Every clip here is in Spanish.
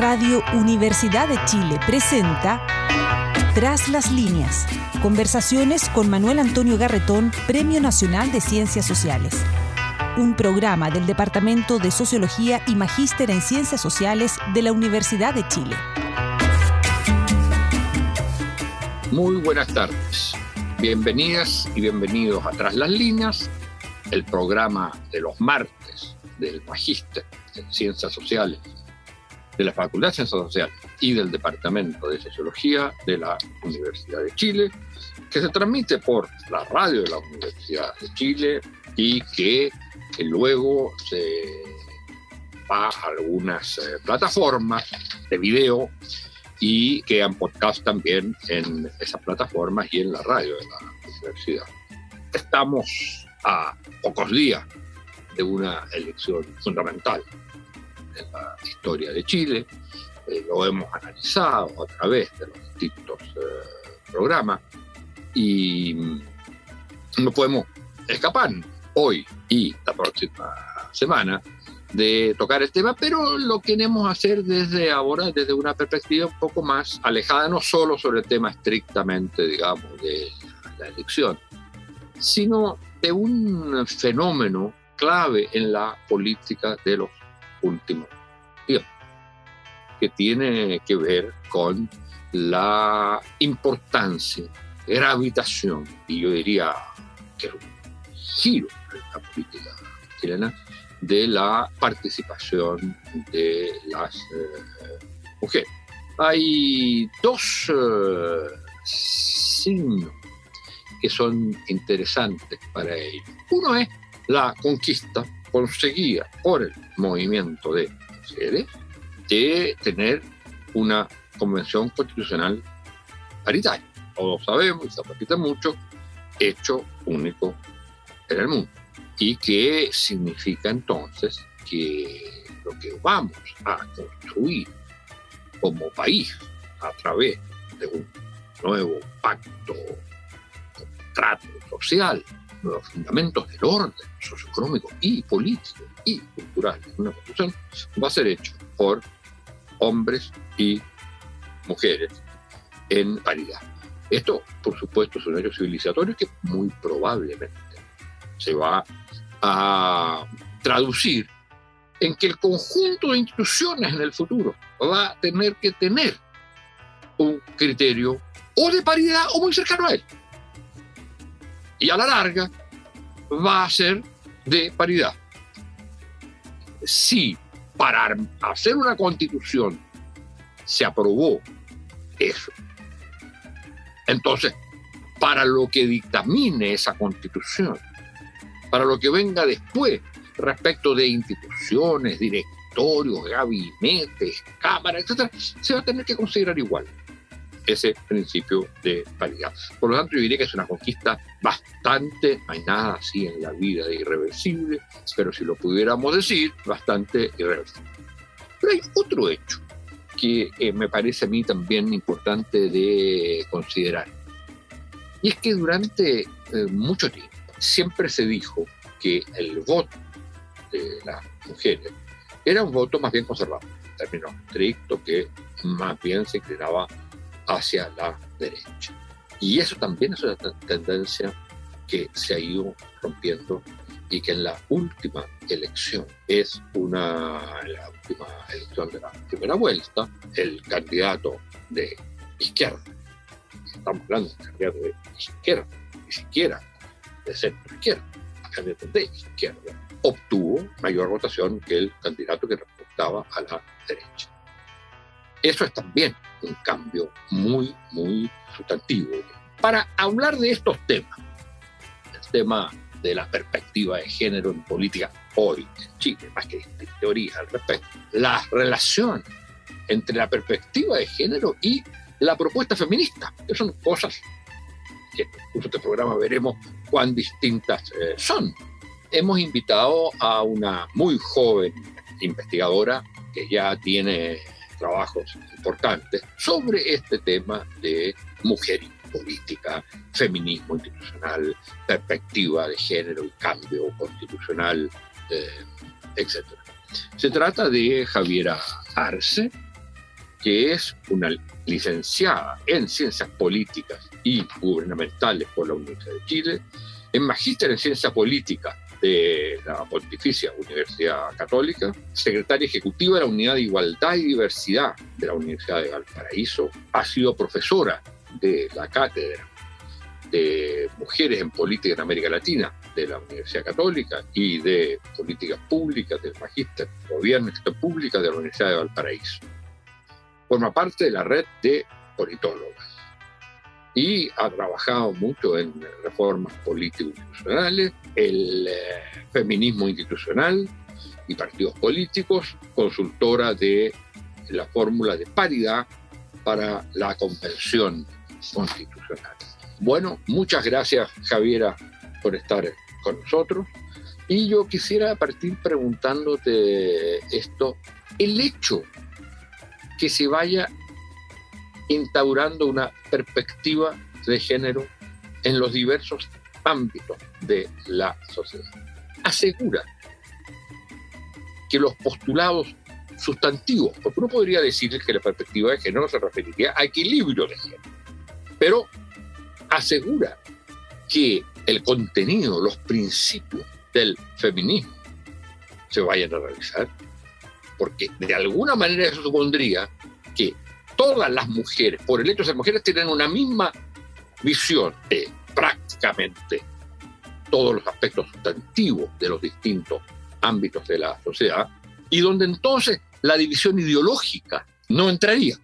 Radio Universidad de Chile presenta Tras las líneas. Conversaciones con Manuel Antonio Garretón, Premio Nacional de Ciencias Sociales. Un programa del Departamento de Sociología y Magíster en Ciencias Sociales de la Universidad de Chile. Muy buenas tardes. Bienvenidas y bienvenidos a Tras las líneas, el programa de los martes del Magíster en Ciencias Sociales de la Facultad de Ciencias Sociales y del Departamento de Sociología de la Universidad de Chile, que se transmite por la radio de la Universidad de Chile y que luego se va a algunas plataformas de video y quedan podcast también en esas plataformas y en la radio de la universidad. Estamos a pocos días de una elección fundamental en la historia de Chile. Lo hemos analizado a través de los distintos programas y no podemos escapar hoy y la próxima semana de tocar el tema, pero lo queremos hacer desde ahora, desde una perspectiva un poco más alejada, no solo sobre el tema estrictamente, digamos, de la elección, sino de un fenómeno clave en la política de los últimos tiempos, que tiene que ver con la importancia, gravitación, y yo diría que es un giro en la política chilena, de la participación de las mujeres. Hay dos signos que son interesantes para ello. Uno es la conquista conseguida por el movimiento de mujeres de tener una convención constitucional paritaria. Todos sabemos, y se repite mucho, hecho único en el mundo. Y que significa entonces que lo que vamos a construir como país a través de un nuevo pacto, contrato social, nuevos fundamentos del orden socioeconómico y político y cultural de una constitución, va a ser hecho por hombres y mujeres en paridad. Esto, por supuesto, es un hecho civilizatorio que muy probablemente se va a traducir en que el conjunto de instituciones en el futuro va a tener que tener un criterio o de paridad o muy cercano a él. Y a la larga va a ser de paridad. Si para hacer una constitución se aprobó eso, entonces para lo que dictamine esa constitución, para lo que venga después respecto de instituciones, directorios, gabinetes, cámaras, etc., se va a tener que considerar igual ese principio de paridad. Por lo tanto, yo diría que es una conquista bastante, no hay nada así en la vida de irreversible, pero si lo pudiéramos decir, bastante irreversible. Pero hay otro hecho que me parece a mí también importante de considerar, y es que durante mucho tiempo siempre se dijo que el voto de las mujeres era un voto más bien conservador, en términos estrictos, que más bien se inclinaba hacia la derecha. Y eso también es una tendencia que se ha ido rompiendo y que en la última elección, la última elección de la primera vuelta, el candidato de izquierda, estamos hablando de un candidato de izquierda, ni siquiera de centro izquierda, candidato de izquierda, obtuvo mayor votación que el candidato que reportaba a la derecha. Eso es también un cambio muy, muy sustantivo. Para hablar de estos temas, el tema de la perspectiva de género en política hoy en Chile, más que de teoría al respecto, la relación entre la perspectiva de género y la propuesta feminista, que son cosas que en este programa veremos cuán distintas son. Hemos invitado a una muy joven investigadora que ya tiene trabajos importantes sobre este tema de mujer y política, feminismo institucional, perspectiva de género y cambio constitucional, etc. Se trata de Javiera Arce, que es una licenciada en Ciencias Políticas y Gubernamentales por la Universidad de Chile, es magíster en Ciencia Política de la Pontificia Universidad Católica, secretaria ejecutiva de la Unidad de Igualdad y Diversidad de la Universidad de Valparaíso, ha sido profesora de la Cátedra de Mujeres en Política en América Latina de la Universidad Católica y de Políticas Públicas del Magíster Gobierno y Gestión Pública de la Universidad de Valparaíso. Forma parte de la red de politólogas y ha trabajado mucho en reformas político-institucionales, el feminismo institucional y partidos políticos, consultora de la fórmula de paridad para la Convención Constitucional. Bueno, muchas gracias, Javiera, por estar con nosotros. Y yo quisiera partir preguntándote esto: el hecho que se vaya instaurando una perspectiva de género en los diversos ámbitos de la sociedad asegura que los postulados sustantivos, porque uno podría decir que la perspectiva de género se referiría a equilibrio de género, pero asegura que el contenido, los principios del feminismo se vayan a realizar, porque de alguna manera eso supondría que todas las mujeres, por el hecho de ser mujeres, tienen una misma visión de prácticamente todos los aspectos sustantivos de los distintos ámbitos de la sociedad, y donde entonces la división ideológica no entraría.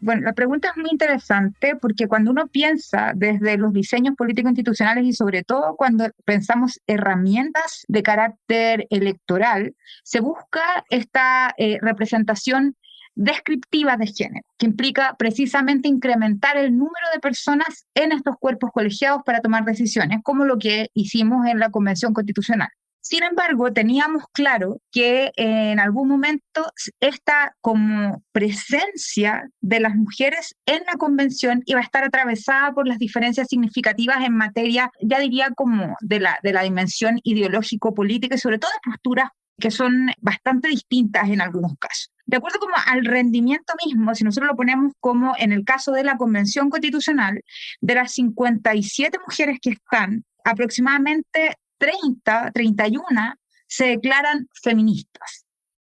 Bueno, la pregunta es muy interesante porque cuando uno piensa desde los diseños político-institucionales y sobre todo cuando pensamos herramientas de carácter electoral, se busca esta representación descriptiva de género, que implica precisamente incrementar el número de personas en estos cuerpos colegiados para tomar decisiones, como lo que hicimos en la Convención Constitucional. Sin embargo, teníamos claro que en algún momento esta como presencia de las mujeres en la convención iba a estar atravesada por las diferencias significativas en materia, ya diría como de la dimensión ideológico-política y sobre todo de posturas que son bastante distintas en algunos casos. De acuerdo como al rendimiento mismo, si nosotros lo ponemos como en el caso de la Convención Constitucional, de las 57 mujeres que están, aproximadamente 31 se declaran feministas,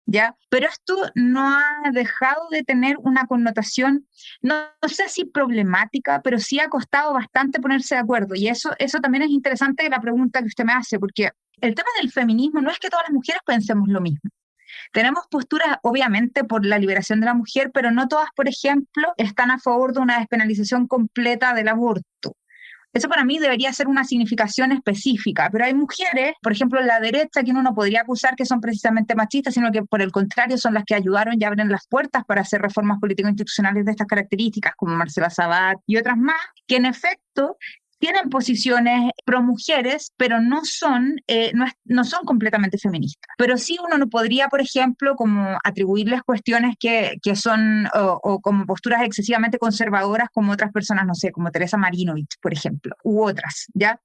¿ya? Pero esto no ha dejado de tener una connotación, no sé si problemática, pero sí ha costado bastante ponerse de acuerdo. Y eso también es interesante de la pregunta que usted me hace, porque el tema del feminismo no es que todas las mujeres pensemos lo mismo. Tenemos posturas, obviamente, por la liberación de la mujer, pero no todas, por ejemplo, están a favor de una despenalización completa del aborto. Eso para mí debería ser una significación específica, pero hay mujeres, por ejemplo, en la derecha, que uno no podría acusar que son precisamente machistas, sino que por el contrario son las que ayudaron y abren las puertas para hacer reformas político-institucionales de estas características, como Marcela Sabat y otras más, que en efecto tienen posiciones pro mujeres, pero no son completamente feministas. Pero sí uno no podría, por ejemplo, como atribuirles cuestiones que son o como posturas excesivamente conservadoras como otras personas, no sé, como Teresa Marinovich, por ejemplo, u otras, ¿ya?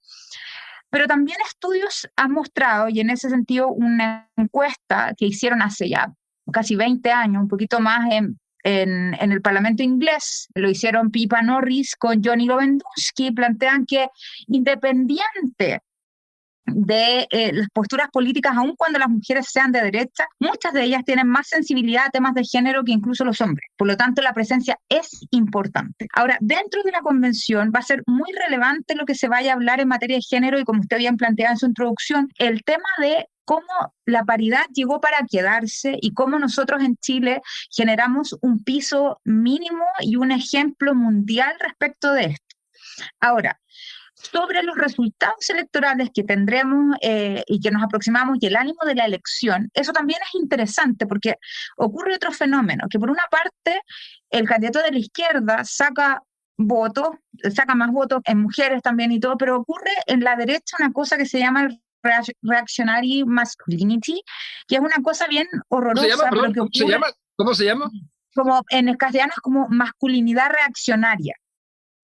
Pero también estudios han mostrado, y en ese sentido una encuesta que hicieron hace ya casi 20 años, un poquito más en el Parlamento inglés, lo hicieron Pippa Norris con Johnny Lowandowski, plantean que independiente de las posturas políticas, aun cuando las mujeres sean de derecha, muchas de ellas tienen más sensibilidad a temas de género que incluso los hombres. Por lo tanto, la presencia es importante. Ahora, dentro de la convención va a ser muy relevante lo que se vaya a hablar en materia de género y, como usted bien planteaba en su introducción, el tema de cómo la paridad llegó para quedarse y cómo nosotros en Chile generamos un piso mínimo y un ejemplo mundial respecto de esto. Ahora, sobre los resultados electorales que tendremos y que nos aproximamos y el ánimo de la elección, eso también es interesante porque ocurre otro fenómeno, que por una parte el candidato de la izquierda saca más votos en mujeres también y todo, pero ocurre en la derecha una cosa que se llama el reactionary masculinity, que es una cosa bien horrorosa. ¿Cómo se llama? Como en el castellano es como masculinidad reaccionaria.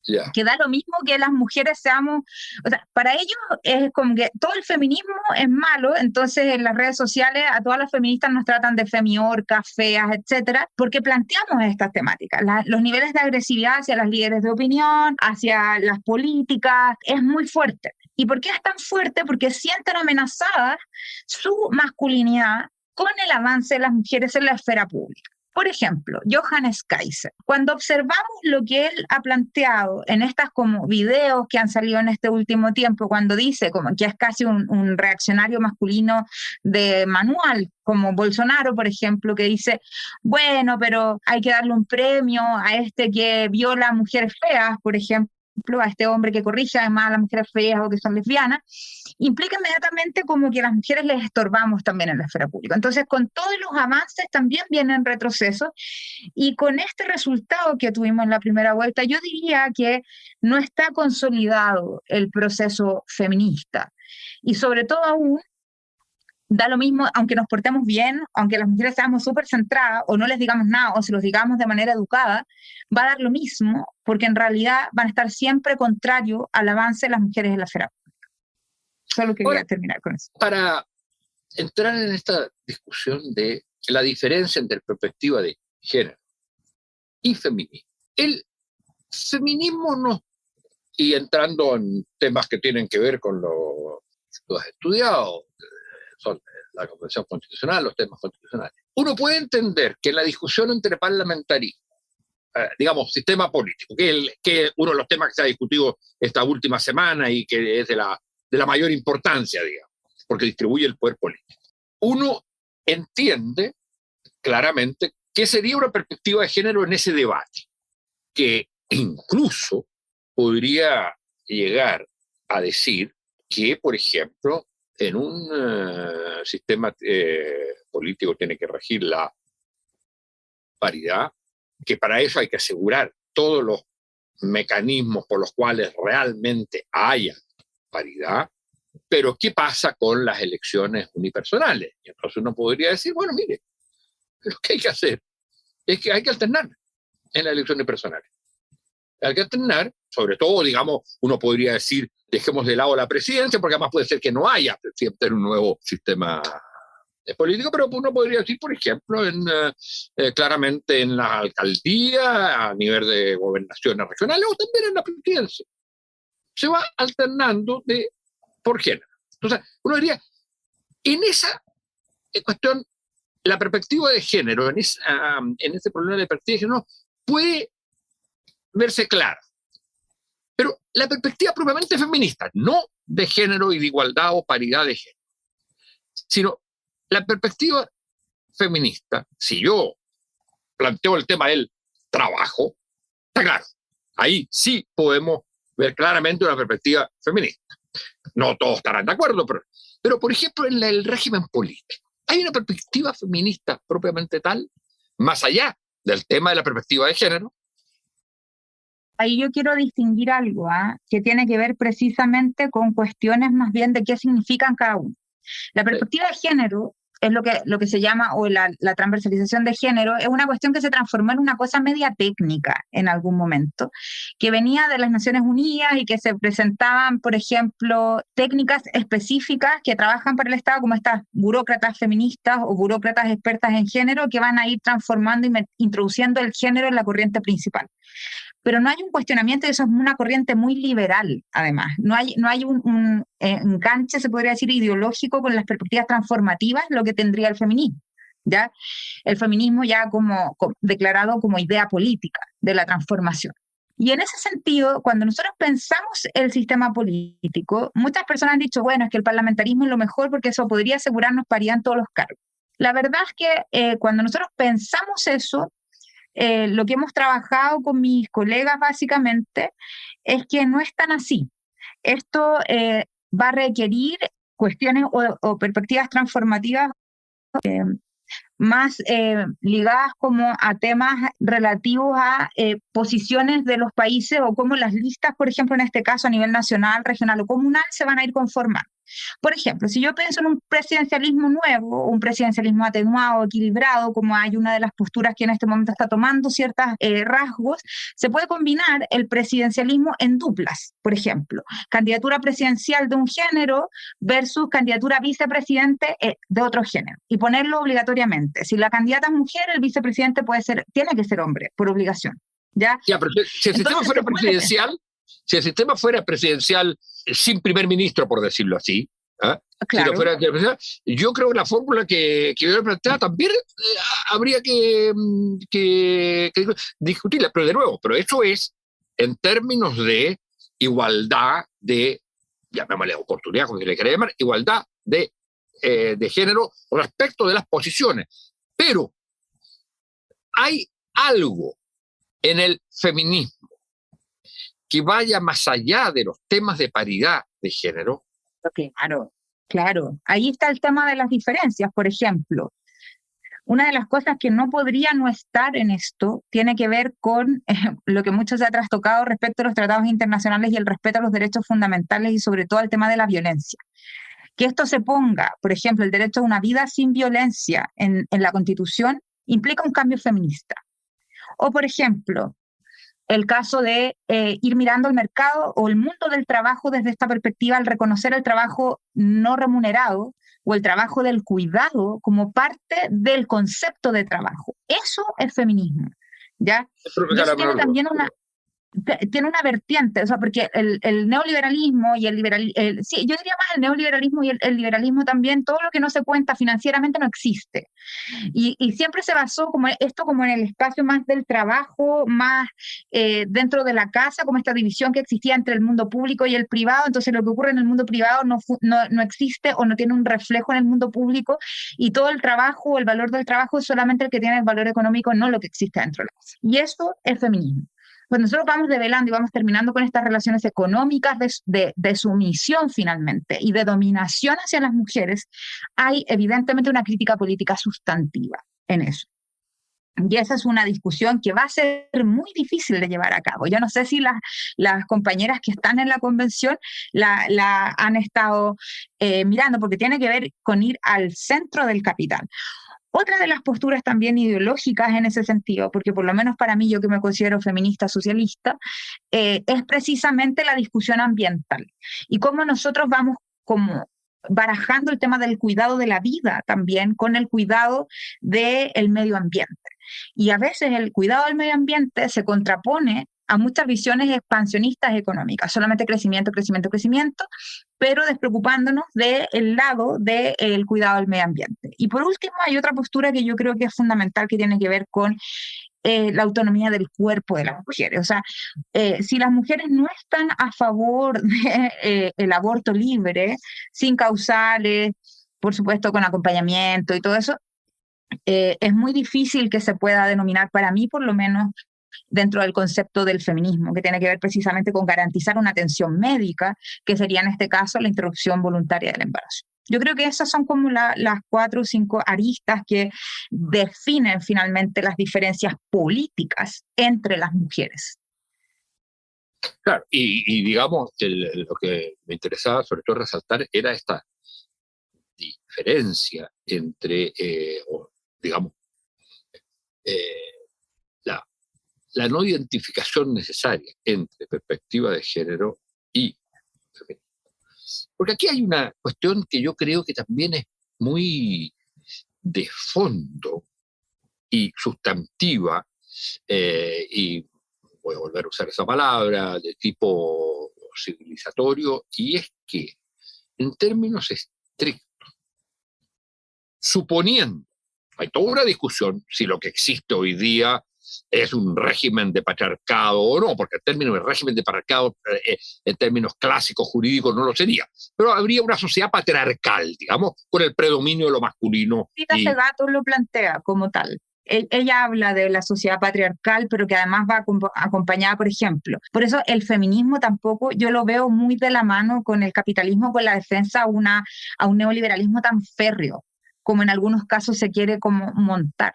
Ya. Que da lo mismo que las mujeres seamos, o sea, para ellos es como que todo el feminismo es malo, entonces en las redes sociales a todas las feministas nos tratan de femiorcas, feas, etcétera, porque planteamos estas temáticas. Los niveles de agresividad hacia las líderes de opinión, hacia las políticas, es muy fuerte. ¿Y por qué es tan fuerte? Porque sienten amenazada su masculinidad con el avance de las mujeres en la esfera pública. Por ejemplo, Johannes Kaiser, cuando observamos lo que él ha planteado en estas como videos que han salido en este último tiempo, cuando dice como que es casi un reaccionario masculino de manual, como Bolsonaro, por ejemplo, que dice, bueno, pero hay que darle un premio a este que viola a mujeres feas, por ejemplo, a este hombre que corrige además a las mujeres feas o que son lesbianas, implica inmediatamente como que las mujeres les estorbamos también en la esfera pública. Entonces, con todos los avances también vienen retrocesos, y con este resultado que tuvimos en la primera vuelta, yo diría que no está consolidado el proceso feminista, y sobre todo aún, da lo mismo, aunque nos portemos bien, aunque las mujeres seamos súper centradas, o no les digamos nada, o se los digamos de manera educada, va a dar lo mismo, porque en realidad van a estar siempre contrario al avance de las mujeres en la esfera pública. Solo quería Ahora, terminar con eso. para entrar en esta discusión de la diferencia entre perspectiva de género y feminismo, el feminismo no, y entrando en temas que tienen que ver con lo que tú has estudiado, son la Convención Constitucional, los temas constitucionales. Uno puede entender que la discusión entre parlamentarismo, digamos, sistema político, que es uno de los temas que se ha discutido esta última semana y que es de la mayor importancia, digamos, porque distribuye el poder político. Uno entiende claramente que sería una perspectiva de género en ese debate, que incluso podría llegar a decir que, por ejemplo, en un sistema político tiene que regir la paridad, que para eso hay que asegurar todos los mecanismos por los cuales realmente haya paridad, pero ¿qué pasa con las elecciones unipersonales? Y entonces uno podría decir, bueno, mire, lo que hay que hacer es que hay que alternar en las elecciones personales. Hay que alternar, sobre todo, digamos, uno podría decir, dejemos de lado la presidencia, porque además puede ser que no haya presidente en un nuevo sistema político, pero uno podría decir, por ejemplo, claramente en la alcaldía, a nivel de gobernaciones regionales, o también en la presidencia. Se va alternando por género. Entonces, uno diría, en esa cuestión, la perspectiva de género, en ese problema de perspectiva de género, puede verse clara. Pero la perspectiva propiamente feminista, no de género y de igualdad o paridad de género, sino la perspectiva feminista, si yo planteo el tema del trabajo, está claro, ahí sí podemos ver claramente una perspectiva feminista. No todos estarán de acuerdo, pero por ejemplo, en el régimen político, ¿hay una perspectiva feminista propiamente tal, más allá del tema de la perspectiva de género? Ahí yo quiero distinguir algo, que tiene que ver precisamente con cuestiones más bien de qué significan cada uno. La perspectiva de género es lo que se llama, o la transversalización de género, es una cuestión que se transformó en una cosa media técnica en algún momento, que venía de las Naciones Unidas y que se presentaban, por ejemplo, técnicas específicas que trabajan para el Estado, como estas burócratas feministas o burócratas expertas en género, que van a ir transformando y introduciendo el género en la corriente principal. Pero no hay un cuestionamiento, y eso es una corriente muy liberal, además. No hay un enganche, se podría decir, ideológico con las perspectivas transformativas, lo que tendría el feminismo, ¿ya? El feminismo ya como declarado como idea política de la transformación. Y en ese sentido, cuando nosotros pensamos el sistema político, muchas personas han dicho, bueno, es que el parlamentarismo es lo mejor porque eso podría asegurarnos paridad en todos los cargos. La verdad es que cuando nosotros pensamos eso, lo que hemos trabajado con mis colegas básicamente es que no es tan así. Esto va a requerir cuestiones o perspectivas transformativas más ligadas como a temas relativos a posiciones de los países, o cómo las listas, por ejemplo, en este caso a nivel nacional, regional o comunal, se van a ir conformando. Por ejemplo, si yo pienso en un presidencialismo nuevo, un presidencialismo atenuado, equilibrado, como hay una de las posturas que en este momento está tomando ciertos rasgos, se puede combinar el presidencialismo en duplas, por ejemplo, candidatura presidencial de un género versus candidatura a vicepresidente de otro género, y ponerlo obligatoriamente. Si la candidata es mujer, el vicepresidente tiene que ser hombre, por obligación. ¿Ya? Ya, pero si el sistema fuera presidencial, si el sistema fuera presidencial sin primer ministro, por decirlo así, claro. si no fuera presidencial, yo creo que la fórmula que yo planteaba también habría que discutirla, pero de nuevo, pero eso es en términos de igualdad de, llamémosle oportunidad, como se le quiere llamar, igualdad de género respecto de las posiciones. Pero hay algo en el feminismo que vaya más allá de los temas de paridad de género. Claro. Ahí está el tema de las diferencias, por ejemplo. Una de las cosas que no podría no estar en esto tiene que ver con lo que mucho se ha trastocado respecto a los tratados internacionales y el respeto a los derechos fundamentales y sobre todo al tema de la violencia. Que esto se ponga, por ejemplo, el derecho a una vida sin violencia en la Constitución implica un cambio feminista. O, por ejemplo, el caso de ir mirando el mercado o el mundo del trabajo desde esta perspectiva, al reconocer el trabajo no remunerado o el trabajo del cuidado como parte del concepto de trabajo. Eso es feminismo, ¿ya? Y eso tiene también tiene una vertiente, o sea, porque el neoliberalismo y sí, yo diría más el neoliberalismo y el liberalismo también, todo lo que no se cuenta financieramente no existe. Y siempre se basó como en el espacio más del trabajo, más dentro de la casa, como esta división que existía entre el mundo público y el privado. Entonces lo que ocurre en el mundo privado no existe o no tiene un reflejo en el mundo público, y todo el trabajo, el valor del trabajo es solamente el que tiene el valor económico, no lo que existe dentro de la casa. Y eso es feminismo. Cuando nosotros vamos develando y vamos terminando con estas relaciones económicas de sumisión finalmente y de dominación hacia las mujeres, hay evidentemente una crítica política sustantiva en eso. Y esa es una discusión que va a ser muy difícil de llevar a cabo. Yo no sé si las compañeras que están en la convención la han estado mirando, porque tiene que ver con ir al centro del capital. Otra de las posturas también ideológicas en ese sentido, porque por lo menos para mí, yo que me considero feminista socialista, es precisamente la discusión ambiental y cómo nosotros vamos como barajando el tema del cuidado de la vida también con el cuidado del medio ambiente. Y a veces el cuidado del medio ambiente se contrapone a muchas visiones expansionistas económicas, solamente crecimiento, pero despreocupándonos del lado del cuidado del medio ambiente. Y por último, hay otra postura que yo creo que es fundamental, que tiene que ver con la autonomía del cuerpo de las mujeres. O sea, si las mujeres no están a favor del aborto libre, sin causales, por supuesto con acompañamiento y todo eso, es muy difícil que se pueda denominar, para mí por lo menos, dentro del concepto del feminismo, que tiene que ver precisamente con garantizar una atención médica, que sería en este caso la interrupción voluntaria del embarazo. Yo creo que esas son como las 4 o 5 aristas que definen finalmente las diferencias políticas entre las mujeres. Claro, y digamos, lo que me interesaba sobre todo resaltar era esta diferencia entre, digamos, la no identificación necesaria entre perspectiva de género y feminismo. Porque aquí hay una cuestión que yo creo que también es muy de fondo y sustantiva, y voy a volver a usar esa palabra, de tipo civilizatorio, y es que, en términos estrictos, suponiendo, hay toda una discusión si lo que existe hoy día es un régimen de patriarcado o no, porque el término de régimen de patriarcado en términos clásicos jurídicos no lo sería, pero habría una sociedad patriarcal, digamos, con el predominio de lo masculino. Rita Segato lo plantea como tal. Ella habla de la sociedad patriarcal, pero que además va acompañada, por ejemplo. Por eso el feminismo tampoco, yo lo veo muy de la mano con el capitalismo, con la defensa a un neoliberalismo tan férreo, como en algunos casos se quiere como montar.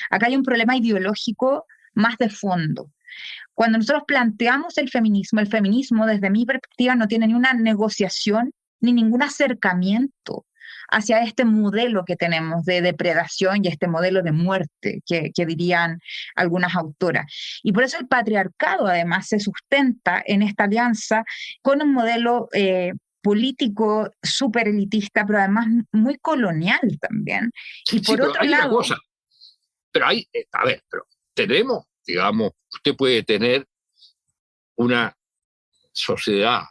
Acá hay un problema ideológico más de fondo. Cuando nosotros planteamos el feminismo desde mi perspectiva no tiene ni una negociación ni ningún acercamiento hacia este modelo que tenemos de depredación y este modelo de muerte que dirían algunas autoras. Y por eso el patriarcado además se sustenta en esta alianza con un modelo político súper elitista, pero además muy colonial también. Y por pero otro hay lado... una cosa, pero hay, a ver, pero tenemos, digamos, usted puede tener una sociedad,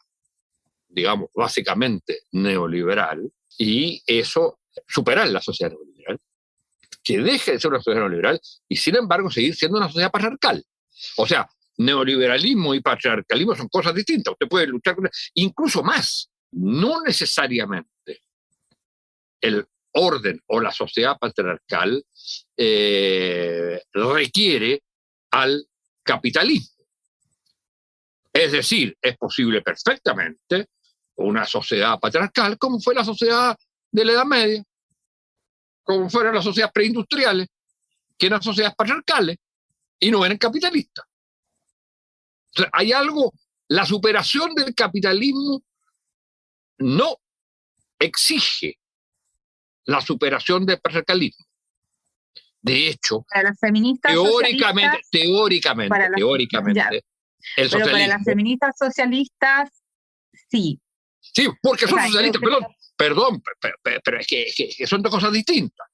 digamos, básicamente neoliberal, y eso, superar la sociedad neoliberal, que deje de ser una sociedad neoliberal y sin embargo seguir siendo una sociedad patriarcal. O sea, neoliberalismo y patriarcalismo son cosas distintas. Usted puede luchar con... Incluso más, no necesariamente el orden o la sociedad patriarcal requiere al capitalismo. Es decir, es posible perfectamente una sociedad patriarcal como fue la sociedad de la Edad Media, como fueron las sociedades preindustriales, que eran sociedades patriarcales y no eran capitalistas. O sea, hay algo, la superación del capitalismo no exige la superación del patriarcalismo. De hecho, para las feministas teóricamente, ya, el pero socialismo... para las feministas socialistas, sí. Sí, porque son socialistas, creo... perdón, pero es que son dos cosas distintas.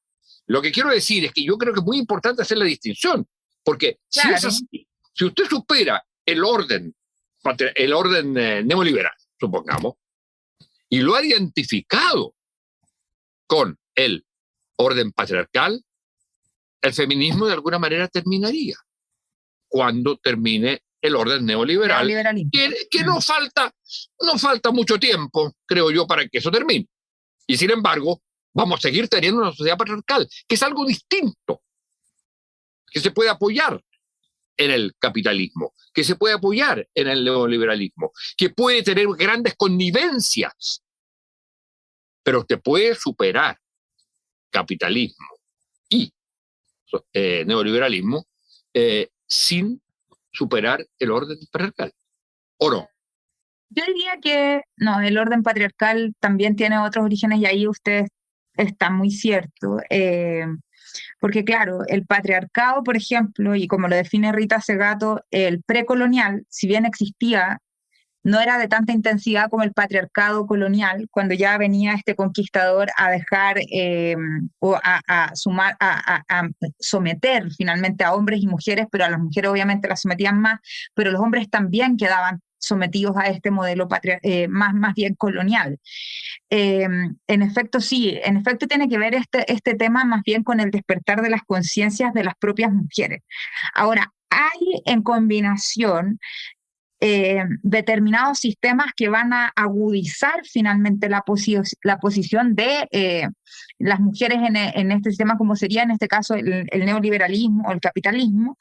Lo que quiero decir es que yo creo que es muy importante hacer la distinción, porque claro, si es así, si usted supera el orden neoliberal, supongamos, y lo ha identificado con el orden patriarcal, el feminismo de alguna manera terminaría cuando termine el orden neoliberal, que no falta mucho tiempo, creo yo, para que eso termine. Y sin embargo, vamos a seguir teniendo una sociedad patriarcal, que es algo distinto, que se puede apoyar en el capitalismo, que se puede apoyar en el neoliberalismo, que puede tener grandes connivencias, pero usted puede superar capitalismo y neoliberalismo sin superar el orden patriarcal, ¿o no? Yo diría que no, el orden patriarcal también tiene otros orígenes y ahí usted está muy cierto. Porque claro, el patriarcado, por ejemplo, y como lo define Rita Segato, el precolonial, si bien existía, no era de tanta intensidad como el patriarcado colonial, cuando ya venía este conquistador a dejar o a someter finalmente a hombres y mujeres, pero a las mujeres obviamente las sometían más, pero los hombres también quedaban sometidos a este modelo más bien colonial. En efecto, sí, en efecto tiene que ver este tema más bien con el despertar de las conciencias de las propias mujeres. Ahora, hay en combinación determinados sistemas que van a agudizar finalmente la posición de las mujeres en este sistema, como sería en este caso el neoliberalismo o el capitalismo,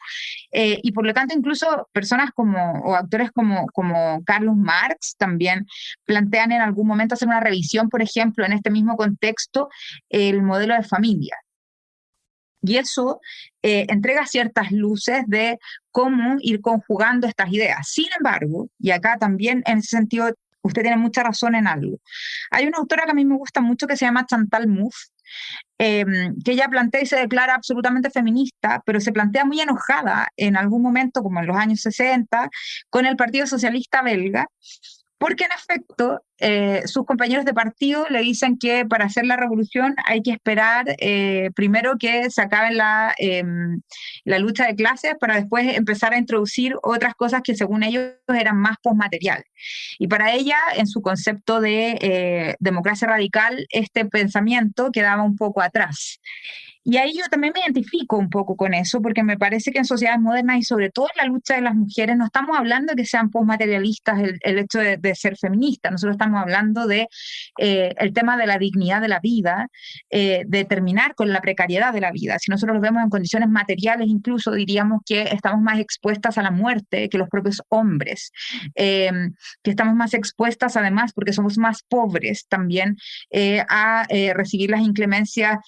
y por lo tanto incluso personas o autores como Carlos Marx también plantean en algún momento hacer una revisión, por ejemplo, en este mismo contexto, el modelo de familia. Y eso entrega ciertas luces de cómo ir conjugando estas ideas. Sin embargo, y acá también en ese sentido usted tiene mucha razón en algo, hay una autora que a mí me gusta mucho que se llama Chantal Mouffe, que ella plantea y se declara absolutamente feminista, pero se plantea muy enojada en algún momento, como en los años 60, con el Partido Socialista belga, porque en efecto sus compañeros de partido le dicen que para hacer la revolución hay que esperar primero que se acabe la lucha de clases para después empezar a introducir otras cosas que según ellos eran más postmateriales. Y para ella, en su concepto de democracia radical, este pensamiento quedaba un poco atrás. Y ahí yo también me identifico un poco con eso, porque me parece que en sociedades modernas y sobre todo en la lucha de las mujeres no estamos hablando de que sean postmaterialistas el hecho de ser feministas, nosotros estamos hablando de el tema de la dignidad de la vida, de terminar con la precariedad de la vida. Si nosotros lo vemos en condiciones materiales, incluso diríamos que estamos más expuestas a la muerte que los propios hombres, que estamos más expuestas además porque somos más pobres también a recibir las inclemencias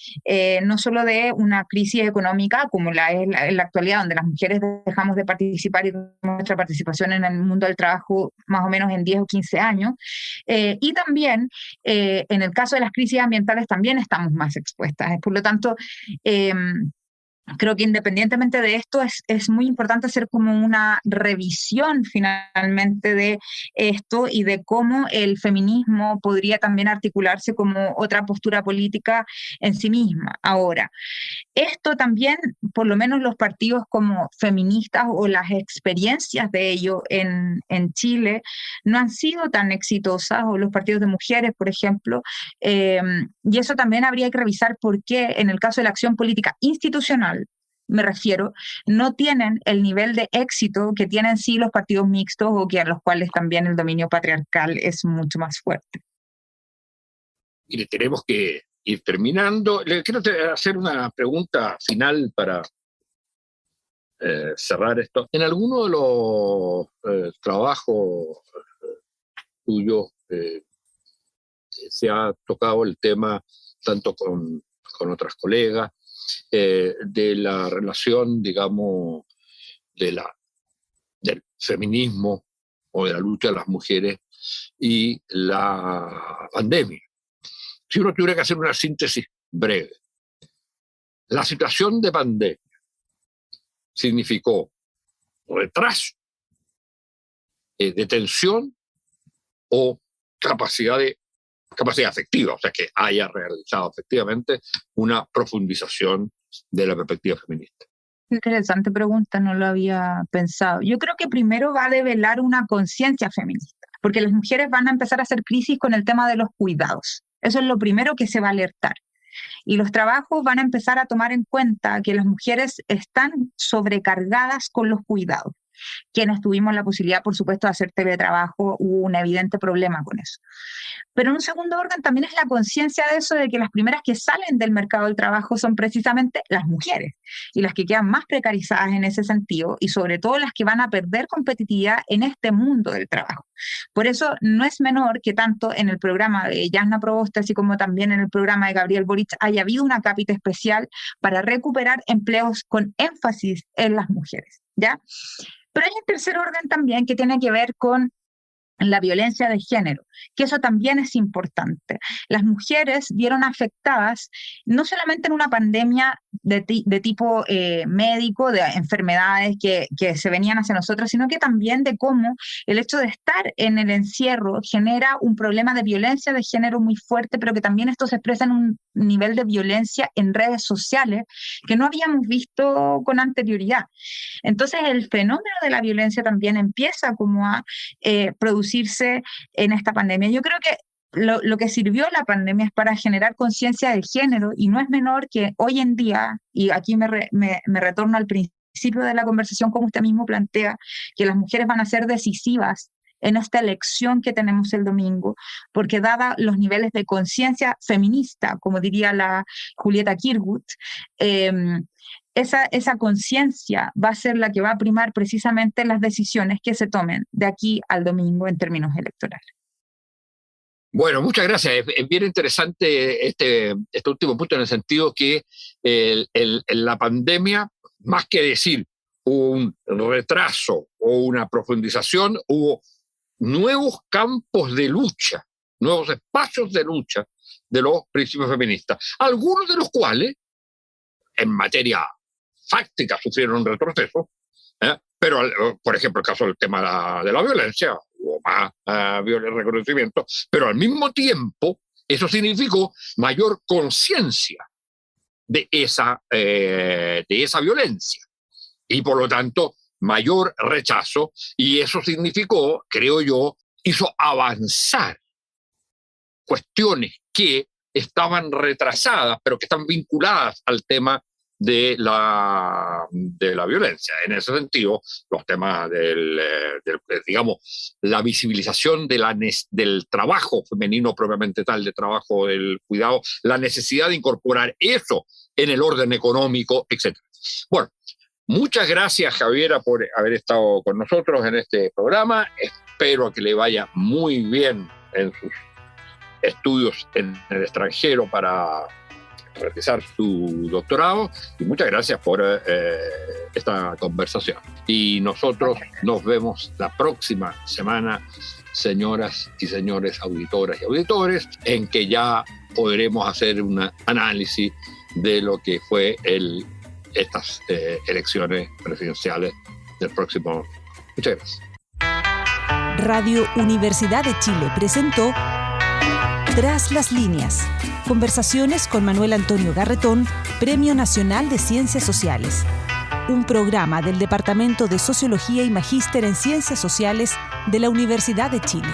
no solo de una crisis económica como la es en la actualidad, donde las mujeres dejamos de participar y nuestra participación en el mundo del trabajo más o menos en 10 o 15 años, Y también, en el caso de las crisis ambientales, también estamos más expuestas. Por lo tanto, creo que independientemente de esto es muy importante hacer como una revisión finalmente de esto y de cómo el feminismo podría también articularse como otra postura política en sí misma. Ahora, esto también, por lo menos los partidos como feministas o las experiencias de ello en Chile no han sido tan exitosas, o los partidos de mujeres, por ejemplo, y eso también habría que revisar por qué en el caso de la acción política institucional, me refiero, no tienen el nivel de éxito que tienen sí los partidos mixtos o que a los cuales también el dominio patriarcal es mucho más fuerte. Mire, tenemos que ir terminando. Le quiero hacer una pregunta final para cerrar esto. En alguno de los trabajos tuyos se ha tocado el tema, tanto con otras colegas, de la relación, digamos, del feminismo o de la lucha de las mujeres y la pandemia. Si uno tuviera que hacer una síntesis breve, la situación de pandemia significó retraso, detención o capacidad efectiva, o sea, que haya realizado efectivamente una profundización de la perspectiva feminista. Interesante pregunta, no lo había pensado. Yo creo que primero va a develar una conciencia feminista, porque las mujeres van a empezar a hacer crisis con el tema de los cuidados. Eso es lo primero que se va a alertar. Y los trabajos van a empezar a tomar en cuenta que las mujeres están sobrecargadas con los cuidados. Quienes tuvimos la posibilidad, por supuesto, de hacer teletrabajo, hubo un evidente problema con eso. Pero en un segundo orden también es la conciencia de eso, de que las primeras que salen del mercado del trabajo son precisamente las mujeres, y las que quedan más precarizadas en ese sentido, y sobre todo las que van a perder competitividad en este mundo del trabajo. Por eso no es menor que tanto en el programa de Jasna Proboste, así como también en el programa de Gabriel Boric, haya habido una cápita especial para recuperar empleos con énfasis en las mujeres, ¿ya? Pero hay un tercer orden también que tiene que ver con la violencia de género, que eso también es importante. Las mujeres vieron afectadas no solamente en una pandemia de tipo médico, de enfermedades que se venían hacia nosotros, sino que también de cómo el hecho de estar en el encierro genera un problema de violencia de género muy fuerte, pero que también esto se expresa en un nivel de violencia en redes sociales que no habíamos visto con anterioridad. Entonces el fenómeno de la violencia también empieza como a producirse en esta pandemia. Yo creo que lo que sirvió la pandemia es para generar conciencia de género, y no es menor que hoy en día, y aquí me retorno al principio de la conversación, como usted mismo plantea, que las mujeres van a ser decisivas en esta elección que tenemos el domingo, porque dada los niveles de conciencia feminista, como diría la Julieta Kirgut, esa conciencia va a ser la que va a primar precisamente las decisiones que se tomen de aquí al domingo en términos electorales. Bueno, muchas gracias. Es bien interesante este último punto, en el sentido que la pandemia, más que decir un retraso o una profundización, hubo nuevos campos de lucha, nuevos espacios de lucha de los principios feministas, algunos de los cuales, en materia fáctica, sufrieron un retroceso, pero, por ejemplo, el caso del tema de la violencia, hubo más reconocimiento, pero al mismo tiempo eso significó mayor conciencia de esa violencia, y por lo tanto mayor rechazo, y eso significó, creo yo, hizo avanzar cuestiones que estaban retrasadas, pero que están vinculadas al tema de la violencia. En ese sentido, los temas digamos, la visibilización del trabajo femenino propiamente tal, de trabajo del cuidado, la necesidad de incorporar eso en el orden económico, etc. Bueno, muchas gracias, Javiera, por haber estado con nosotros en este programa. Espero que le vaya muy bien en sus estudios en el extranjero para realizar tu doctorado y muchas gracias por esta conversación. Y nosotros nos vemos la próxima semana, señoras y señores auditoras y auditores, en que ya podremos hacer un análisis de lo que fue estas elecciones presidenciales del próximo año. Muchas gracias. Radio Universidad de Chile presentó Tras las líneas. Conversaciones con Manuel Antonio Garretón, Premio Nacional de Ciencias Sociales. Un programa del Departamento de Sociología y Magíster en Ciencias Sociales de la Universidad de Chile.